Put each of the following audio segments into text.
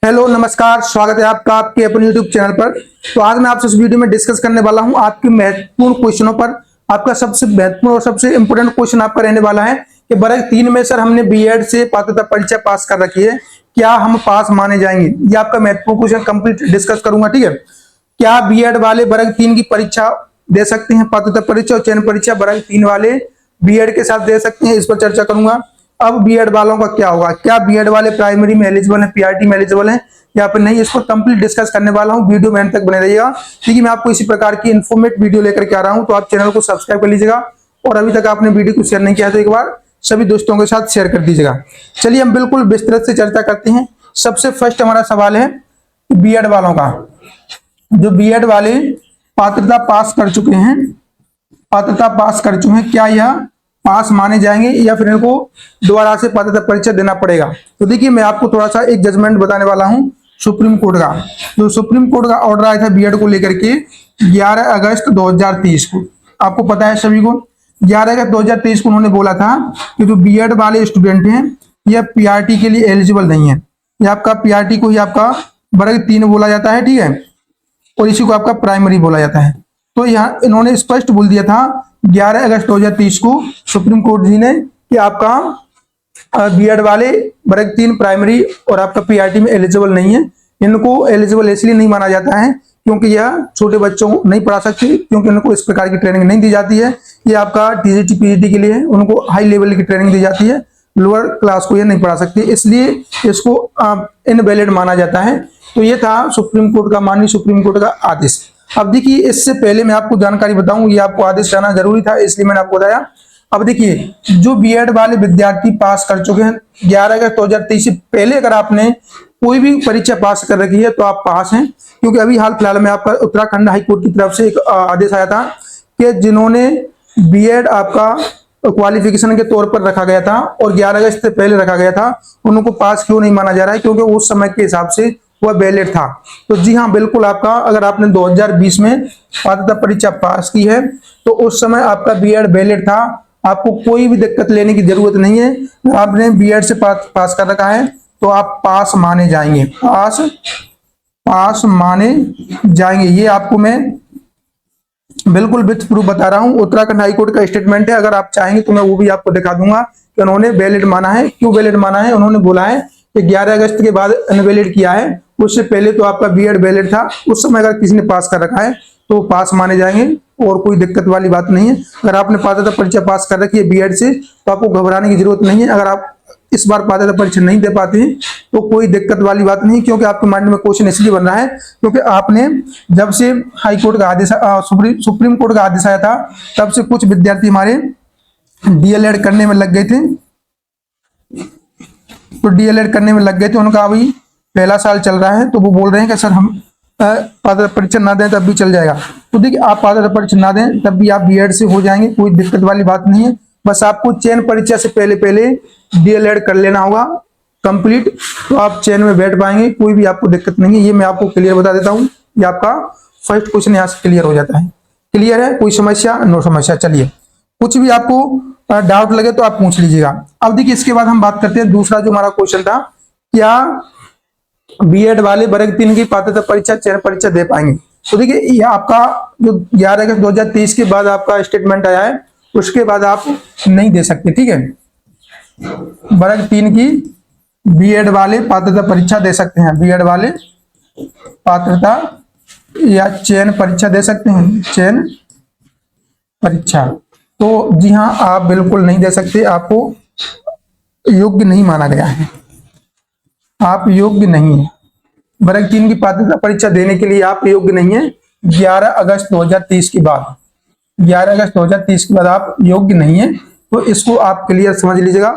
Hello नमस्कार, स्वागत है आपका आपके अपने यूट्यूब चैनल पर। तो आज मैं आपसे इस वीडियो में डिस्कस करने वाला हूं आपके महत्वपूर्ण क्वेश्चनों पर। आपका सबसे महत्वपूर्ण और सबसे इंपोर्टेंट क्वेश्चन आपका रहने वाला है कि वर्ग 3 में सर हमने बीएड से पात्रता परीक्षा पास कर रखी है, क्या हम पास माने जाएंगे? ये आपका महत्वपूर्ण क्वेश्चन कंप्लीट डिस्कस करूंगा। ठीक है, क्या बीएड वाले वर्ग 3 की परीक्षा दे सकते हैं, पात्रता परीक्षा और चयन परीक्षा वर्ग 3 वाले बीएड के साथ दे सकते हैं? इस पर चर्चा करूंगा। अब बीएड वालों का क्या होगा, क्या बीएड वाले प्राइमरी में एलिजिबल है, पीआरटी में एलिजिबल है या फिर नहीं, इसको कंप्लीट डिस्कस करने वाला हूं। वीडियो में अंत तक बने रहिएगा क्योंकि मैं आपको इसी प्रकार की इन्फॉर्मेट वीडियो लेकर के आ रहा हूं। तो आप चैनल को सब्सक्राइब कर लीजिएगा और अभी तक आपने वीडियो को शेयर नहीं किया तो एक बार सभी दोस्तों के साथ शेयर कर दीजिएगा। चलिए हम बिल्कुल विस्तृत से चर्चा करते हैं। सबसे फर्स्ट हमारा सवाल है बीएड वालों का, जो बीएड वाले पात्रता पास कर चुके हैं, क्या यह पास माने जाएंगे या फिर इनको दोबारा से पात्रता परीक्षा देना पड़ेगा? तो देखिए मैं आपको थोड़ा सा एक जजमेंट बताने वाला हूं सुप्रीम कोर्ट का। जो सुप्रीम कोर्ट का ऑर्डर आया था बीएड को लेकर के 11 अगस्त 2023 को, आपको पता है सभी को, 11 अगस्त 2023 को उन्होंने बोला था कि जो बीएड वाले स्टूडेंट हैं यह पीआरटी के लिए एलिजिबल नहीं है। यह आपका पीआरटी को ही आपका वर्ग 3 बोला जाता है, ठीक है, और इसी को आपका प्राइमरी बोला जाता है। तो यहाँ इन्होंने स्पष्ट बोल दिया था 11 अगस्त 2023 को सुप्रीम कोर्ट जी ने कि आपका बीएड वाले वर्ग 3 प्राइमरी और आपका पीआरटी में एलिजिबल नहीं है। इनको एलिजिबल इसलिए नहीं माना जाता है क्योंकि यह छोटे बच्चों को नहीं पढ़ा सकते, क्योंकि उनको इस प्रकार की ट्रेनिंग नहीं दी जाती है। ये आपका टीजीटी पीजीटी के लिए है, उनको हाई लेवल की ट्रेनिंग दी जाती है, लोअर क्लास को ये नहीं पढ़ा सकते, इसलिए इसको इनवैलिड माना जाता है। तो ये था सुप्रीम कोर्ट का, माननीय सुप्रीम कोर्ट का आदेश। अब देखिए इससे पहले मैं आपको जानकारी बताऊं, ये आपको आदेश जाना जरूरी था इसलिए मैंने आपको बताया। अब देखिए जो बीएड वाले विद्यार्थी पास कर चुके हैं 11 अगस्त 2023 से पहले, अगर आपने कोई भी परीक्षा पास कर रखी है तो आप पास हैं, क्योंकि अभी हाल फिलहाल में आपका उत्तराखंड हाई कोर्ट की तरफ से एक आदेश आया था कि जिन्होंने बीएड आपका क्वालिफिकेशन के तौर पर रखा गया था और 11 अगस्त से पहले रखा गया था, उनको पास क्यों नहीं माना जा रहा है, क्योंकि उस समय के हिसाब से वह वैलिड था। तो जी हाँ बिल्कुल, आपका अगर आपने 2020 में पात्रता परीक्षा पास की है तो उस समय आपका बीएड वैलिड था, आपको कोई भी दिक्कत लेने की जरूरत नहीं है। आपने बीएड से पास कर रखा है तो आप पास माने जाएंगे, पास माने जाएंगे। ये आपको मैं बिल्कुल विथ प्रूफ बता रहा हूं, उत्तराखंड हाईकोर्ट का स्टेटमेंट है। अगर आप चाहेंगे तो मैं वो भी आपको दिखा दूंगा कि उन्होंने वैलिड माना है। क्यों वैलिड माना है? उन्होंने बोला है कि 11 अगस्त के बाद अनवैलिड किया है, उससे पहले तो आपका बीएड वैलिड था। उस समय अगर किसी ने पास कर रखा है तो पास माने जाएंगे और कोई दिक्कत वाली बात नहीं है। अगर आपने पात्रता परीक्षा पास कर रखी है बीएड से तो आपको घबराने की जरूरत नहीं है। अगर आप इस बार पात्रता परीक्षा नहीं दे पाते हैं तो कोई दिक्कत वाली बात नहीं, क्योंकि आपके माइंड में क्वेश्चन इसलिए बन रहा है क्योंकि आपने जब से हाई कोर्ट का आदेश सुप्रीम कोर्ट का आदेश आया था तब से कुछ विद्यार्थी हमारे डीएलएड करने में लग गए थे। तो डीएलएड करने में लग गए थे, उनका अभी पहला साल चल रहा है, तो वो बोल रहे हैं कि सर हम पात्रता परीक्षा ना दें तब भी चल जाएगा। तो देखिए आप पात्रता परीक्षा ना दें तब भी आप बीएड से हो जाएंगे, कोई दिक्कत वाली बात नहीं है। बस आपको चयन परीक्षा से पहले डीएलएड कर लेना होगा कंप्लीट, तो आप चयन में बैठ पाएंगे, कोई भी आपको दिक्कत नहीं है। ये मैं आपको क्लियर बता देता हूँ। ये आपका फर्स्ट क्वेश्चन यहाँ से क्लियर हो जाता है। क्लियर है? कोई समस्या? नो समस्या। चलिए कुछ भी आपको डाउट लगे तो आप पूछ लीजिएगा। अब देखिए इसके बाद हम बात करते हैं दूसरा जो हमारा क्वेश्चन था, क्या बीएड वाले वर्ग 3 की पात्रता परीक्षा चयन परीक्षा दे पाएंगे? तो देखिए ये आपका जो 11 अगस्त 2023 के बाद आपका स्टेटमेंट आया है, उसके बाद आप नहीं दे सकते, ठीक है। वर्ग 3 की बीएड वाले पात्रता परीक्षा दे सकते हैं, बीएड वाले पात्रता या चयन परीक्षा दे सकते हैं, चयन परीक्षा। तो जी हाँ आप बिल्कुल नहीं दे सकते, आपको योग्य नहीं माना गया है, आप योग्य नहीं है। वर्ग 3 की पात्रता परीक्षा देने के लिए आप योग्य नहीं है। 11 अगस्त 2023 के बाद, 11 अगस्त 2023 के बाद आप योग्य नहीं है, तो इसको आप क्लियर समझ लीजिएगा,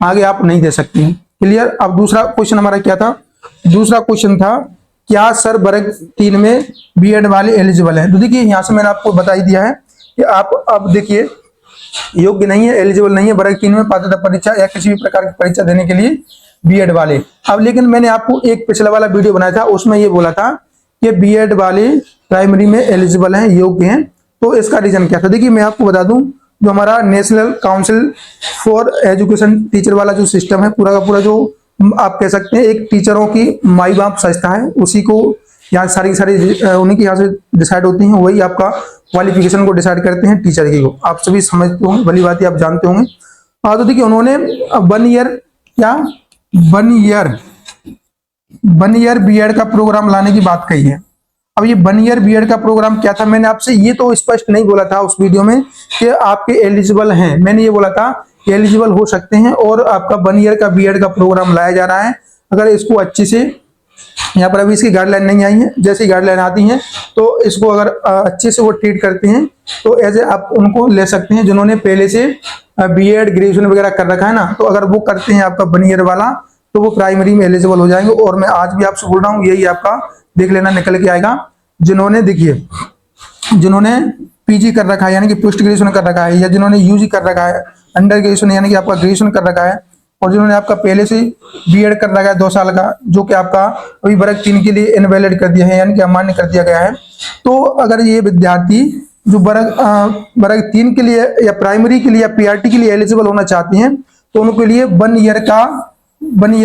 आगे आप नहीं दे सकते हैं। क्लियर? अब दूसरा क्वेश्चन हमारा क्या था? दूसरा क्वेश्चन था क्या सर वर्ग 3 में बीएड वाले एलिजिबल हैं? तो देखिए यहाँ से मैंने आपको बता ही दिया है कि आप अब देखिए योग्य नहीं है, एलिजिबल नहीं है वर्ग 3 में पात्रता परीक्षा या किसी भी प्रकार की परीक्षा देने के लिए बीएड वाले। अब लेकिन मैंने आपको एक पिछला वाला वीडियो बनाया था, उसमें ये बोला था कि बीएड वाले प्राइमरी में एलिजिबल हैं, योग्य हैं। तो इसका रीजन क्या था? देखिए मैं आपको बता दूं, जो हमारा national council for education teacher वाला जो सिस्टम है, पूरा का पूरा जो आप कह सकते हैं एक टीचरों की माई बाप संस्था है, उसी को यहाँ सारी उन्हीं की यहाँ से डिसाइड होती हैं, वही आपका क्वालिफिकेशन को डिसाइड करते हैं टीचर की को। आप सभी समझते होंगे, भली बात ही आप जानते होंगे। तो देखिए उन्होंने 1 ईयर क्या 1 ईयर बीएड का प्रोग्राम लाने की बात कही है। अब ये 1 ईयर बीएड का प्रोग्राम क्या था, मैंने आपसे ये तो स्पष्ट नहीं बोला था उस वीडियो में कि आपके एलिजिबल हैं, मैंने ये बोला था कि एलिजिबल हो सकते हैं और आपका 1 ईयर का बीएड का प्रोग्राम लाया जा रहा है। अगर इसको अच्छे से, यहाँ पर अभी इसकी गाइडलाइन नहीं आई है, जैसी गाइडलाइन आती हैं तो इसको अगर अच्छे से वो ट्रीट करते हैं तो एज ए आप उनको ले सकते हैं जिन्होंने पहले से बीएड ग्रेजुएशन वगैरह कर रखा है ना, तो अगर वो करते हैं आपका 1 ईयर वाला तो वो प्राइमरी में एलिजिबल हो जाएंगे। और मैं आज भी आपसे बोल रहा हूँ, यही आपका देख लेना निकल के आएगा। जिन्होंने देखिए जिन्होंने पीजी कर रखा है यानी कि पोस्ट ग्रेजुएशन कर रखा है, या जिन्होंने यूजी कर रखा है, अंडर ग्रेजुएशन यानी कि आपका ग्रेजुएशन कर रखा है, और जिन्होंने आपका पहले से बीएड कर रखा है 2 साल का, जो कि आपका अभी वर्ग 3 के लिए इनवैलिड कर दिया है यानी कि अमान्य कर दिया गया है। तो अगर ये विद्यार्थी जो वर्ग 3 के लिए या प्राइमरी के लिए या पीआरटी के लिए एलिजिबल होना चाहते हैं तो उनके लिए 1 ईयर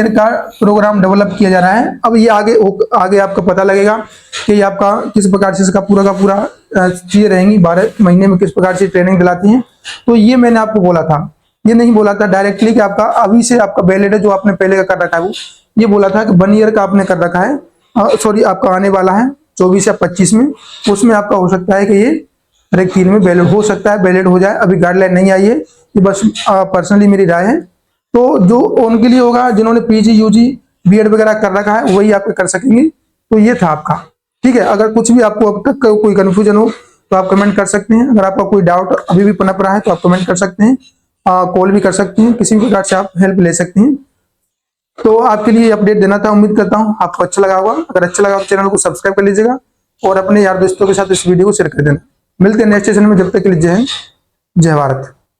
का प्रोग्राम डेवलप किया जा रहा है। अब ये आगे आपका पता लगेगा कि ये आपका किस प्रकार से इसका पूरा का पूरा चीजें रहेंगी, 12 महीने में किस प्रकार से ट्रेनिंग दिलाती हैं। तो ये मैंने आपको बोला था, ये नहीं बोला था डायरेक्टली कि आपका अभी से आपका वैलिड है जो आपने पहले का कर रखा है, वो ये बोला था कि 1 ईयर का आपने कर रखा है, सॉरी आपका आने वाला है 24 या 25 में, उसमें आपका हो सकता है कि ये वर्ग 3 में वैलिड हो सकता है, वैलिड हो जाए। अभी गाइडलाइन नहीं आई है, ये बस पर्सनली मेरी राय है। तो जो उनके लिए होगा जिन्होंने पीजी यूजी बीएड वगैरह कर रखा है वही आप कर सकेंगे। तो ये था आपका, ठीक है। अगर कुछ भी आपको अब तक कोई कंफ्यूजन हो तो आप कमेंट कर सकते हैं। अगर आपका कोई डाउट अभी भी पनप रहा है तो आप कमेंट कर सकते हैं, कॉल भी कर सकते हैं, किसी भी प्रकार से आप हेल्प ले सकते हैं। तो आपके लिए अपडेट देना था, उम्मीद करता हूँ आपको अच्छा लगा होगा। अगर अच्छा लगा तो चैनल को सब्सक्राइब कर लीजिएगा और अपने यार दोस्तों के साथ इस वीडियो को शेयर कर देना। मिलते हैं नेक्स्ट सेशन में, जब तक के लिए जय हिंद, जय भारत।